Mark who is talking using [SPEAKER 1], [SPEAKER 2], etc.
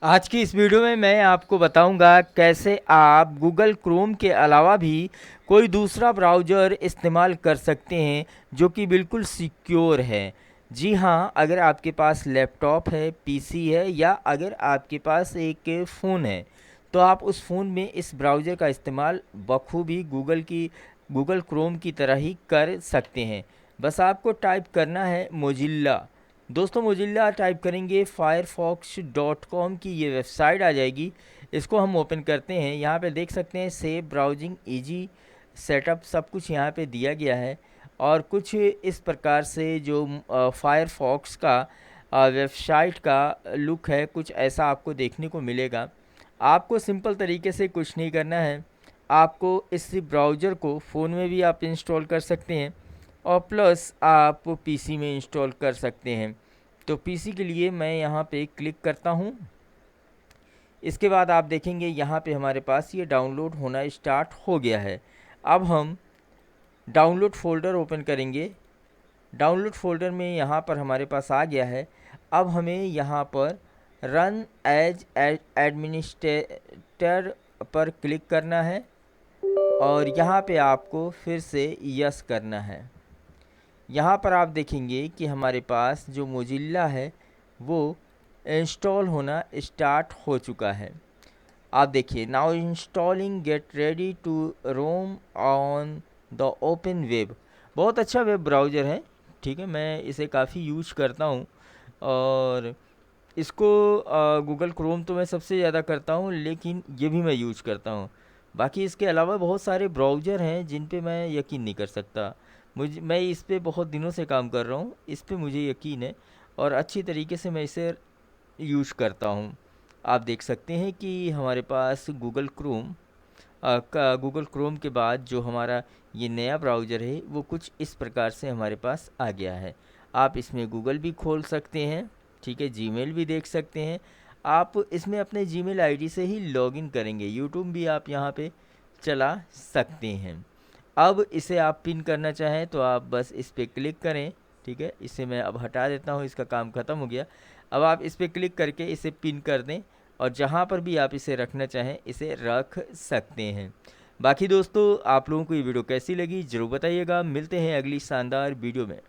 [SPEAKER 1] आज की इस वीडियो में मैं आपको बताऊंगा कैसे आप गूगल क्रोम के अलावा भी कोई दूसरा ब्राउज़र इस्तेमाल कर सकते हैं जो कि बिल्कुल सिक्योर है। जी हाँ, अगर आपके पास लैपटॉप है, पीसी है या अगर आपके पास एक फ़ोन है तो आप उस फ़ोन में इस ब्राउज़र का इस्तेमाल बखूबी गूगल क्रोम की तरह ही कर सकते हैं। बस आपको टाइप करना है मोजिल्ला। दोस्तों, मोजिल्ला टाइप करेंगे firefox.com की ये वेबसाइट आ जाएगी। इसको हम ओपन करते हैं। यहाँ पे देख सकते हैं सेव ब्राउजिंग इजी सेटअप सब कुछ यहाँ पे दिया गया है और कुछ इस प्रकार से जो फायरफॉक्स का वेबसाइट का लुक है, कुछ ऐसा आपको देखने को मिलेगा। आपको सिंपल तरीके से कुछ नहीं करना है। आपको इस ब्राउज़र को फ़ोन में भी आप इंस्टॉल कर सकते हैं और प्लस आप पीसी में इंस्टॉल कर सकते हैं। तो पीसी के लिए मैं यहाँ पे क्लिक करता हूँ। इसके बाद आप देखेंगे यहाँ पे हमारे पास ये डाउनलोड होना स्टार्ट हो गया है। अब हम डाउनलोड फ़ोल्डर ओपन करेंगे। डाउनलोड फ़ोल्डर में यहाँ पर हमारे पास आ गया है। अब हमें यहाँ पर रन एज एडमिनिस्ट्रेटर पर क्लिक करना है और यहाँ पे आपको फिर से यस करना है। यहाँ पर आप देखेंगे कि हमारे पास जो मोजिल्ला है वो इंस्टॉल होना स्टार्ट हो चुका है। आप देखिए, now installing, get ready to roam on the open web. बहुत अच्छा वेब ब्राउज़र है, ठीक है। मैं इसे काफ़ी यूज करता हूँ और इसको गूगल क्रोम तो मैं सबसे ज़्यादा करता हूँ, लेकिन ये भी मैं यूज करता हूँ। बाकी इसके अलावा बहुत सारे ब्राउज़र हैं जिन पे मैं यकीन नहीं कर सकता। मैं इस पे बहुत दिनों से काम कर रहा हूँ, इस पे मुझे यकीन है और अच्छी तरीके से मैं इसे यूज करता हूँ। आप देख सकते हैं कि हमारे पास गूगल क्रोम के बाद जो हमारा ये नया ब्राउज़र है वो कुछ इस प्रकार से हमारे पास आ गया है। आप इसमें गूगल भी खोल सकते हैं, ठीक है, जीमेल भी देख सकते हैं। आप इसमें अपने जीमेल आईडी से ही लॉगिन करेंगे। यूट्यूब भी आप यहाँ पे चला सकते हैं। अब इसे आप पिन करना चाहें तो आप बस इस पर क्लिक करें, ठीक है। इसे मैं अब हटा देता हूँ, इसका काम ख़त्म हो गया। अब आप इस पर क्लिक करके इसे पिन कर दें और जहाँ पर भी आप इसे रखना चाहें इसे रख सकते हैं। बाकी दोस्तों, आप लोगों को ये वीडियो कैसी लगी ज़रूर बताइएगा। मिलते हैं अगली शानदार वीडियो में।